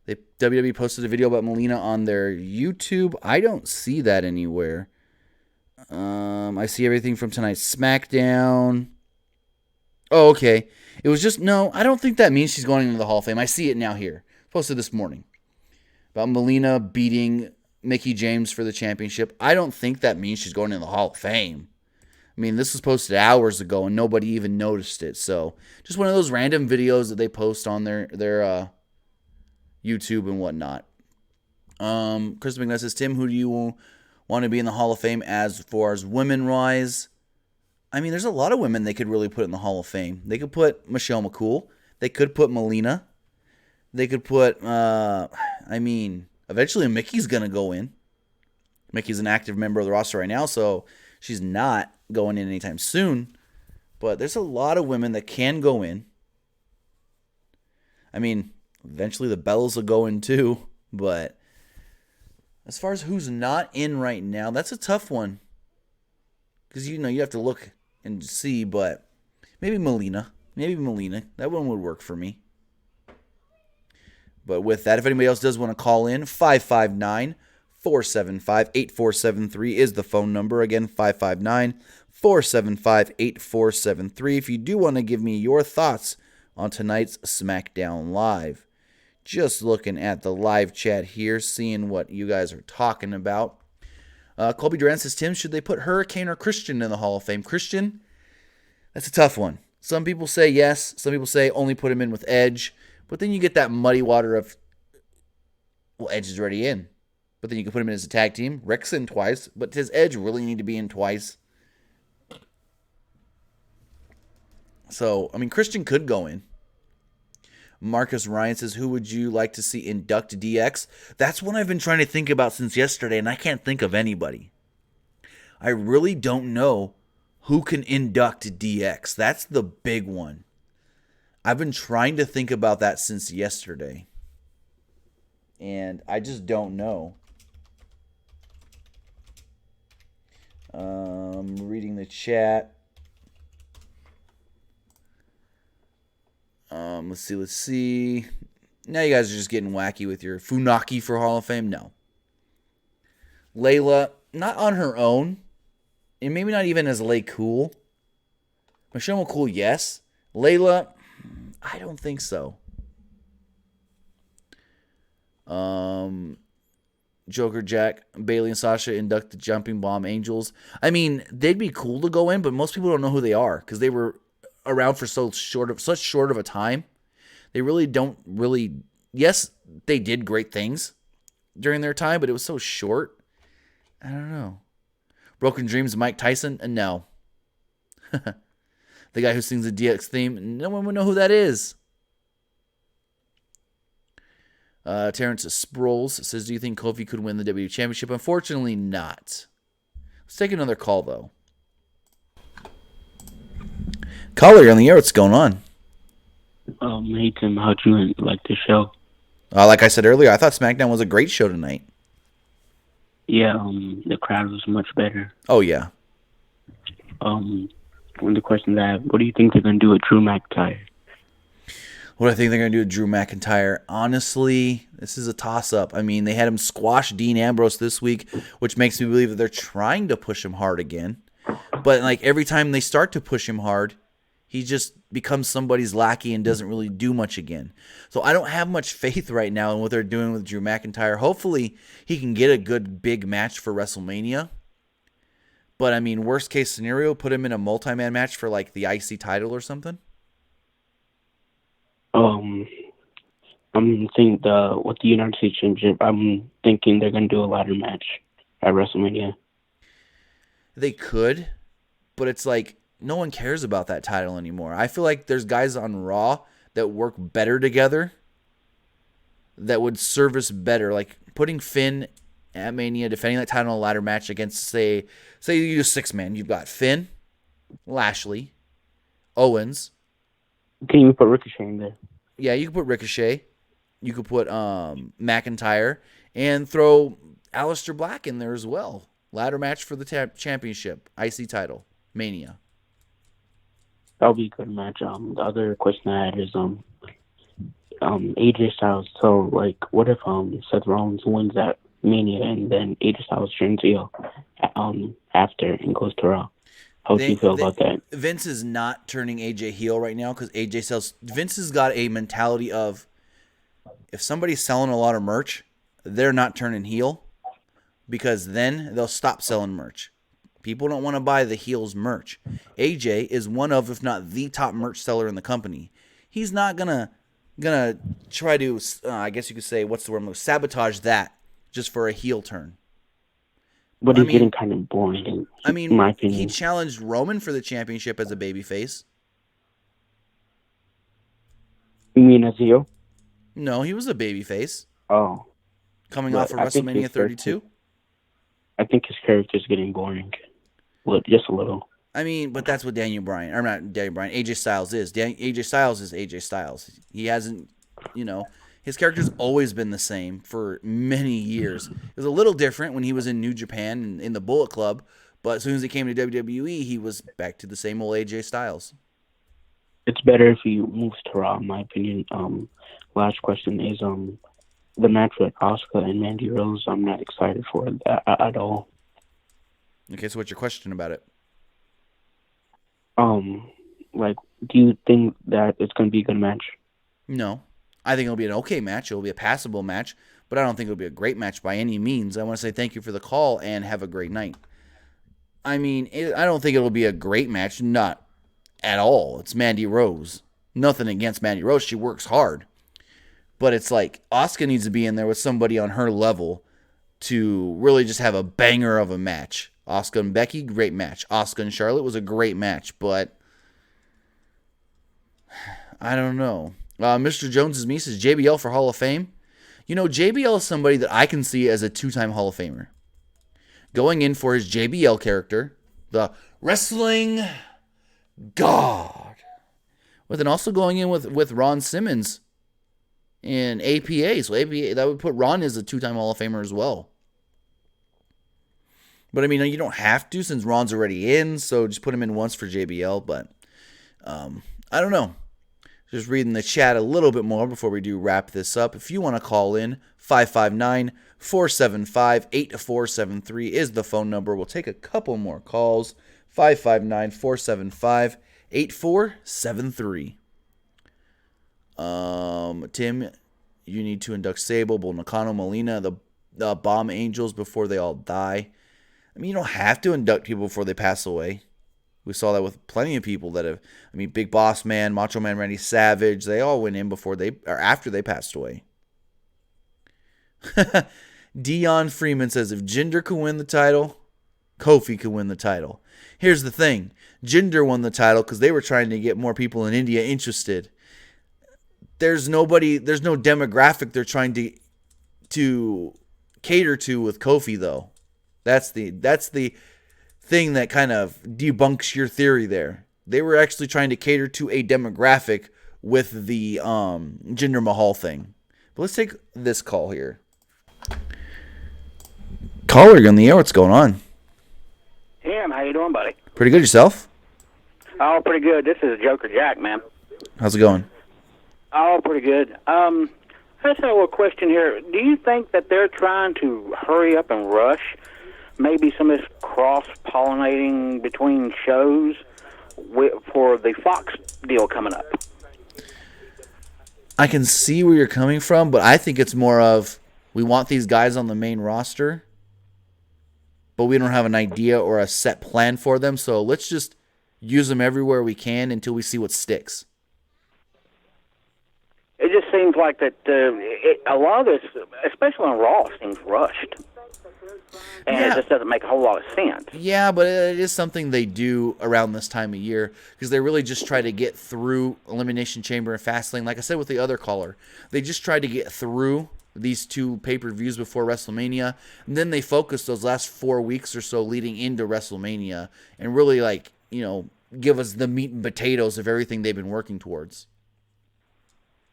WWE posted a video about Melina on their YouTube. I don't see that anywhere. I see everything from tonight's Smackdown. Oh, okay. It was just, no, I don't think that means she's going into the Hall of Fame. I see it now here. Posted this morning. About Melina beating Mickie James for the championship. I don't think that means she's going into the Hall of Fame. I mean, this was posted hours ago and nobody even noticed it. So, just one of those random videos that they post on their YouTube and whatnot. Chris McNutt says, Tim, who do you want to be in the Hall of Fame as far as women-wise? I mean, there's a lot of women they could really put in the Hall of Fame. They could put Michelle McCool. They could put Melina. They could put, eventually Mickey's going to go in. Mickey's an active member of the roster right now, so she's not going in anytime soon. But there's a lot of women that can go in. I mean, eventually the Bellas will go in too. But as far as who's not in right now, that's a tough one. Because, you have to look and see, but maybe Melina. That one would work for me. But with that, if anybody else does want to call in, 559-475-8473 is the phone number. Again, 559-475-8473. If you do want to give me your thoughts on tonight's SmackDown Live. Just looking at the live chat here, seeing what you guys are talking about. Colby Durant says, Tim, should they put Hurricane or Christian in the Hall of Fame? Christian, that's a tough one. Some people say yes. Some people say only put him in with Edge. But then you get that muddy water of, well, Edge is already in. But then you can put him in as a tag team. Rick's in twice. But does Edge really need to be in twice? So, Christian could go in. Marcus Ryan says, who would you like to see induct DX? That's one I've been trying to think about since yesterday, and I can't think of anybody. I really don't know who can induct DX. That's the big one. I've been trying to think about that since yesterday. And I just don't know. Reading the chat. Let's see. Now you guys are just getting wacky with your Funaki for Hall of Fame. No. Layla, not on her own. And maybe not even as Lay Cool. Michelle McCool, yes. Layla, I don't think so. Joker Jack, Bailey and Sasha induct the Jumping Bomb Angels. They'd be cool to go in, but most people don't know who they are because they were around for such short of a time. They really don't really. Yes, they did great things during their time, but it was so short. I don't know. Broken Dreams, Mike Tyson, no. The guy who sings the DX theme, no one would know who that is. Terrence Sproles says, do you think Kofi could win the WWE Championship? Unfortunately, not. Let's take another call, though. Caller, you're on the air. What's going on? Hey, Tim, how'd you like the show? Like I said earlier, I thought SmackDown was a great show tonight. Yeah, the crowd was much better. Oh, yeah. One of the questions I have, what do you think they're going to do with Drew McIntyre? What I think they're going to do with Drew McIntyre, honestly, this is a toss-up. They had him squash Dean Ambrose this week, which makes me believe that they're trying to push him hard again. But, every time they start to push him hard, he becomes somebody's lackey and doesn't really do much again. So I don't have much faith right now in what they're doing with Drew McIntyre. Hopefully he can get a good big match for WrestleMania. But I mean, worst case scenario, put him in a multi-man match for like the IC title or something. I'm thinking with the United States Championship, I'm thinking they're gonna do a ladder match at WrestleMania. They could, but it's like no one cares about that title anymore. I feel like there's guys on Raw that work better together that would service better. Like putting Finn at Mania, defending that title in a ladder match against, say you do 6-man. You've got Finn, Lashley, Owens. Can you put Ricochet in there? Yeah, you could put Ricochet. You could put McIntyre and throw Alister Black in there as well. Ladder match for the championship, IC title, Mania. That'll be a good match. The other question I had is AJ Styles. So like, what if Seth Rollins wins that Mania and then AJ Styles turns heel after and goes to Raw? How do you feel about that? Vince is not turning AJ heel right now because AJ Styles. Vince has got a mentality of if somebody's selling a lot of merch, they're not turning heel because then they'll stop selling merch. People don't want to buy the heel's merch. AJ is one of, if not the top merch seller in the company. He's not gonna try to, I guess you could say, what's the word? Sabotage that just for a heel turn. But he's getting kind of boring. In my opinion, he challenged Roman for the championship as a babyface. You mean as heel? No, he was a babyface. Oh, coming off of WrestleMania 32. I think his character's getting boring. Just a little. I mean, but that's what AJ Styles is. AJ Styles is AJ Styles. He hasn't, his character's always been the same for many years. It was a little different when he was in New Japan and in the Bullet Club, but as soon as he came to WWE, he was back to the same old AJ Styles. It's better if he moves to Raw, in my opinion. Last question is the match with Asuka and Mandy Rose. I'm not excited for that at all. Okay, so what's your question about it? Do you think that it's going to be a good match? No. I think it'll be an okay match. It'll be a passable match, but I don't think it'll be a great match by any means. I want to say thank you for the call and have a great night. I mean, I don't think it'll be a great match. Not at all. It's Mandy Rose. Nothing against Mandy Rose. She works hard. But it's like Asuka needs to be in there with somebody on her level to really just have a banger of a match. Asuka and Becky, great match. Asuka and Charlotte was a great match, but I don't know. Mr. Jones's me says JBL for Hall of Fame. JBL is somebody that I can see as a 2-time Hall of Famer. Going in for his JBL character, the wrestling god. But then also going in with Ron Simmons in APA. So APA, that would put Ron as a 2-time Hall of Famer as well. But I mean, you don't have to since Ron's already in, so just put him in once for JBL. But I don't know. Just reading the chat a little bit more before we do wrap this up. If you want to call in, 559-475-8473 is the phone number. We'll take a couple more calls. 559-475-8473. Tim, you need to induct Sable, Bull Nakano, Molina, the Bomb Angels before they all die. I mean, you don't have to induct people before they pass away. We saw that with plenty of people that have, Big Boss Man, Macho Man Randy Savage, they all went in before or after they passed away. Dion Freeman says, if Jinder could win the title, Kofi could win the title. Here's the thing. Jinder won the title because they were trying to get more people in India interested. There's no demographic they're trying to cater to with Kofi, though. That's the thing that kind of debunks your theory there. They were actually trying to cater to a demographic with the Jinder Mahal thing. But let's take this call here. Caller, you're on the air. What's going on? Tim, how you doing, buddy? Pretty good. Yourself? Oh, pretty good. This is Joker Jack, man. How's it going? Oh, pretty good. I just have a question here. Do you think that they're trying to hurry up and rush maybe some of this cross-pollinating between shows? for the Fox deal coming up. I can see where you're coming from, but I think it's more of we want these guys on the main roster, but we don't have an idea or a set plan for them. So let's just use them everywhere we can until we see what sticks. It just seems like that a lot of this, especially on Raw, seems rushed. And it just doesn't make a whole lot of sense. Yeah, but it is something they do around this time of year because they really just try to get through Elimination Chamber and Fastlane. Like I said with the other caller, they just tried to get through these two pay-per-views before WrestleMania, and then they focus those last 4 weeks or so leading into WrestleMania and really, like, you know, give us the meat and potatoes of everything they've been working towards.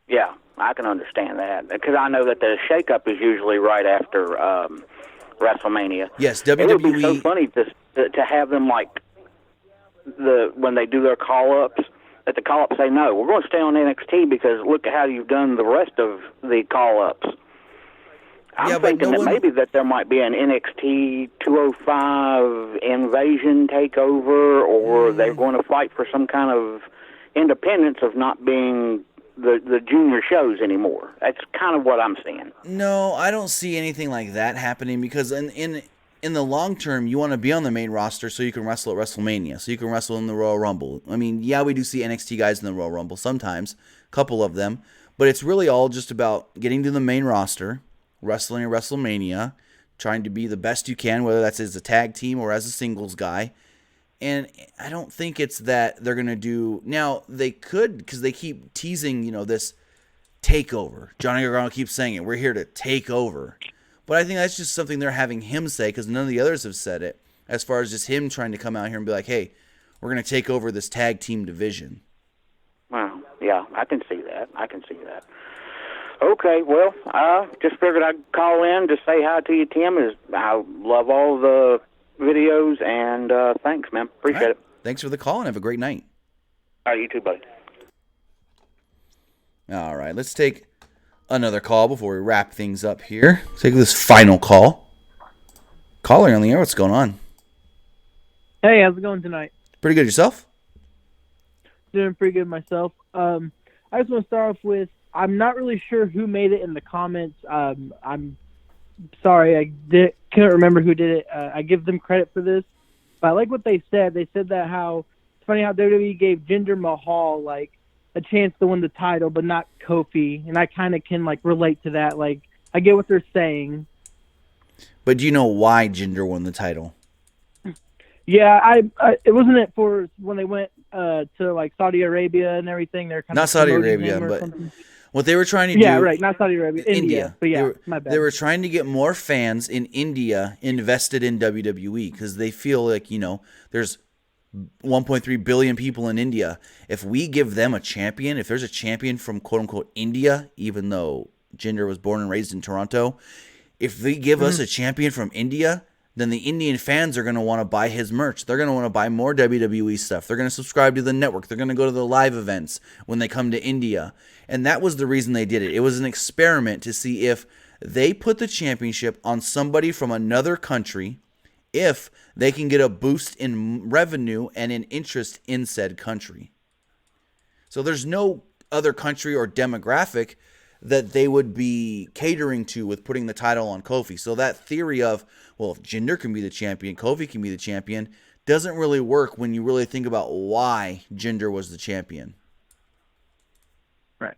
Yeah, I can understand that because I know that the shakeup is usually right after WrestleMania. Yes, WWE. It would be so funny to have them like when they do their call-ups, that the call-ups say, no, we're going to stay on NXT because look at how you've done the rest of the call-ups. I'm thinking that maybe that there might be an NXT 205 invasion takeover, or they're going to fight for some kind of independence of not being the junior shows anymore. That's kind of what I'm seeing. No, I don't see anything like that happening because in the long term, you want to be on the main roster so you can wrestle at WrestleMania, so you can wrestle in the Royal Rumble. I mean, yeah, we do see NXT guys in the Royal Rumble sometimes, a couple of them, but it's really all just about getting to the main roster, wrestling at WrestleMania, trying to be the best you can, whether that's as a tag team or as a singles guy. And I don't think it's that they're going to do... Now, they could, because they keep teasing, you know, this takeover. Johnny Gargano keeps saying it. We're here to take over. But I think that's just something they're having him say, because none of the others have said it, as far as just him trying to come out here and be like, hey, we're going to take over this tag team division. Well, yeah, I can see that. Okay, well, I just figured I'd call in to say hi to you, Tim. I love all the videos, and thanks, man. Appreciate it. Thanks for the call, and have a great night. All right, you too, buddy. All right, let's take another call before we wrap things up here. Let's take this final call. Caller on the air, what's going on? Hey, how's it going tonight? Pretty good. Yourself? Doing pretty good myself. I just want to start off with, I'm not really sure who made it in the comments. I'm sorry, I couldn't remember who did it. I give them credit for this. But I like what they said. They said that it's funny how WWE gave Jinder Mahal, like, a chance to win the title, but not Kofi. And I kind of can, like, relate to that. Like, I get what they're saying. But do you know why Jinder won the title? Yeah, it wasn't it for when they went to, like, Saudi Arabia and everything. They're kind not of Saudi Arabia, but something. What they were trying to do... Yeah, right, not Saudi Arabia, India. But yeah, my bad. They were trying to get more fans in India invested in WWE because they feel like, you know, there's 1.3 billion people in India. If we give them a champion, if there's a champion from quote-unquote India, even though Jinder was born and raised in Toronto, if they give us a champion from India, then the Indian fans are going to want to buy his merch. They're going to want to buy more WWE stuff. They're going to subscribe to the network. They're going to go to the live events when they come to India. And that was the reason they did it. It was an experiment to see if they put the championship on somebody from another country, if they can get a boost in revenue and in interest in said country. So there's no other country or demographic that they would be catering to with putting the title on Kofi. So that theory of, well, if Jinder can be the champion, Kofi can be the champion, doesn't really work when you really think about why Jinder was the champion. Right.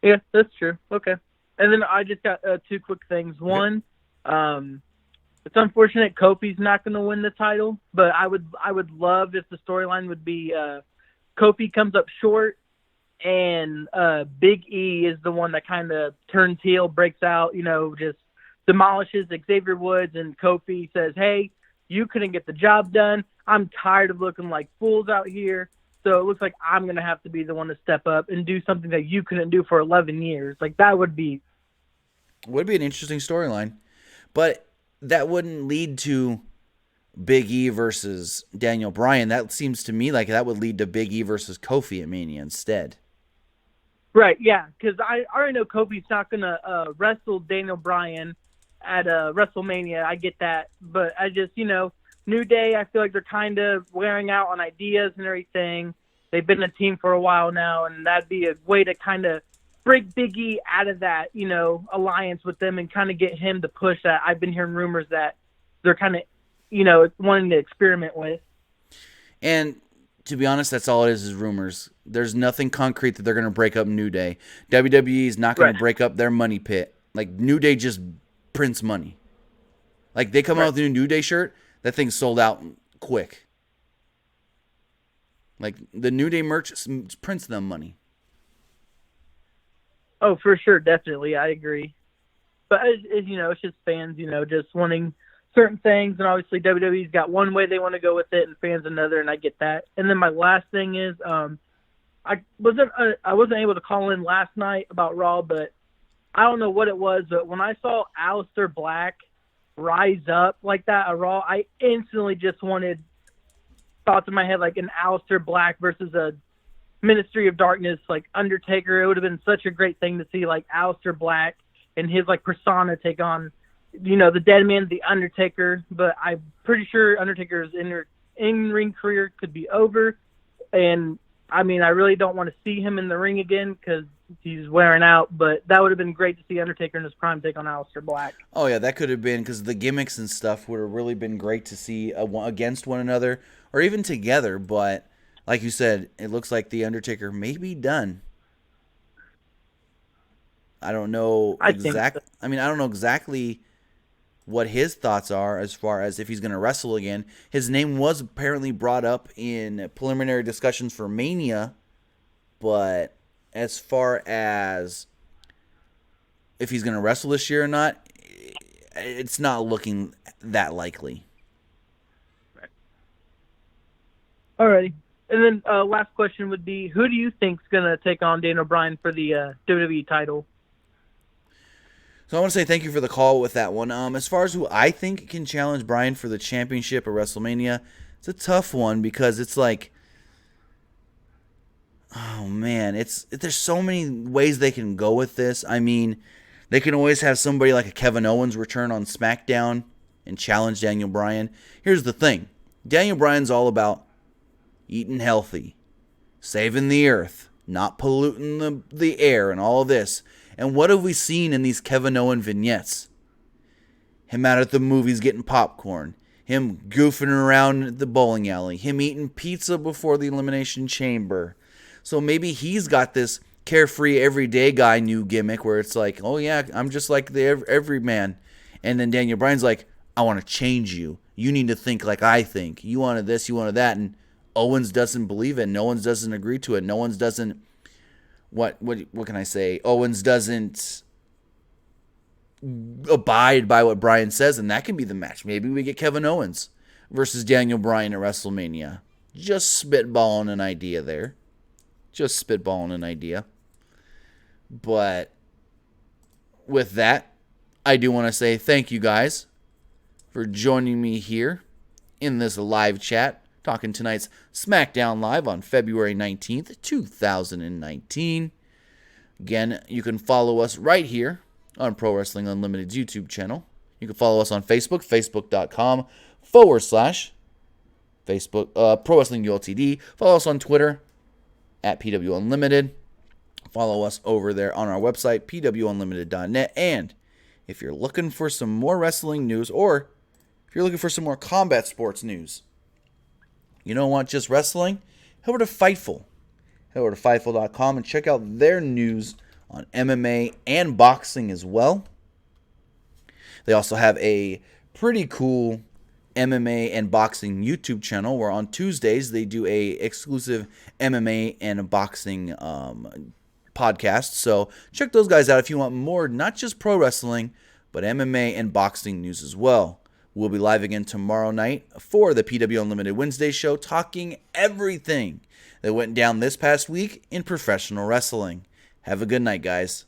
Yeah, that's true. Okay. And then I just got two quick things. One, it's unfortunate Kofi's not going to win the title, but I would love if the storyline would be Kofi comes up short, and Big E is the one that kind of turns heel, breaks out, you know, just demolishes Xavier Woods, and Kofi says, hey, you couldn't get the job done. I'm tired of looking like fools out here, so it looks like I'm going to have to be the one to step up and do something that you couldn't do for 11 years. Like, that would be an interesting storyline. But that wouldn't lead to Big E versus Daniel Bryan. That seems to me like that would lead to Big E versus Kofi at Mania instead. Right, yeah, because I already know Kofi's not going to wrestle Daniel Bryan at WrestleMania. I get that. But I just, you know, New Day, I feel like they're kind of wearing out on ideas and everything. They've been a team for a while now, and that'd be a way to kind of break Big E out of that, alliance with them and kind of get him to push that. I've been hearing rumors that they're kind of, wanting to experiment with. And to be honest, that's all it is rumors. There's nothing concrete that they're going to break up New Day. WWE is not going to break up their money pit. Like, New Day just prints money. Like, they come out with a New Day shirt, that thing's sold out quick. Like, the New Day merch prints them money. Oh, for sure, definitely, I agree. But, it's just fans, just wanting certain things, and obviously WWE's got one way they want to go with it, and fans another, and I get that. And then my last thing is, I wasn't able to call in last night about Raw, but I don't know what it was, but when I saw Alister Black rise up like that at Raw, I instantly just wanted thoughts in my head like an Alister Black versus a Ministry of Darkness, like Undertaker. It would have been such a great thing to see, like Alister Black and his like persona take on, the dead man, the Undertaker. But I'm pretty sure Undertaker's in-ring career could be over. And I mean, I really don't want to see him in the ring again because he's wearing out. But that would have been great to see Undertaker in his prime take on Alister Black. Oh yeah, that could have been, because the gimmicks and stuff would have really been great to see against one another or even together. But like you said, it looks like the Undertaker may be done. I don't know exactly. I mean, I don't know exactly what his thoughts are as far as if he's going to wrestle again. His name was apparently brought up in preliminary discussions for Mania, but as far as if he's going to wrestle this year or not, it's not looking that likely. Alrighty. And then last question would be, who do you think's going to take on Daniel Bryan for the WWE title? So I want to say thank you for the call with that one. As far as who I think can challenge Bryan for the championship at WrestleMania, it's a tough one because it's like, oh man, there's so many ways they can go with this. I mean, they can always have somebody like a Kevin Owens return on SmackDown and challenge Daniel Bryan. Here's the thing. Daniel Bryan's all about eating healthy, saving the earth, not polluting the air and all of this. And what have we seen in these Kevin Owens vignettes? Him out at the movies getting popcorn. Him goofing around at the bowling alley. Him eating pizza before the Elimination Chamber. So maybe he's got this carefree, everyday guy new gimmick where it's like, oh yeah, I'm just like the everyman. And then Daniel Bryan's like, I want to change you. You need to think like I think. You wanted this, you wanted that. And Owens doesn't believe it. No one doesn't agree to it. No one doesn't... What can I say? Owens doesn't abide by what Bryan says, and that can be the match. Maybe we get Kevin Owens versus Daniel Bryan at WrestleMania. Just spitballing an idea there. Just spitballing an idea. But with that, I do want to say thank you guys for joining me here in this live chat, talking tonight's Smackdown Live on February 19th, 2019. Again, you can follow us right here on Pro Wrestling Unlimited's YouTube channel. You can follow us on Facebook, facebook.com/Facebook Pro Wrestling ULTD. Follow us on Twitter at PW Unlimited. Follow us over there on our website, pwunlimited.net. And if you're looking for some more wrestling news, or if you're looking for some more combat sports news, you don't want just wrestling? Head over to Fightful. Head over to Fightful.com and check out their news on MMA and boxing as well. They also have a pretty cool MMA and boxing YouTube channel where on Tuesdays they do a exclusive MMA and boxing podcast. So check those guys out if you want more, not just pro wrestling, but MMA and boxing news as well. We'll be live again tomorrow night for the PW Unlimited Wednesday show, talking everything that went down this past week in professional wrestling. Have a good night, guys.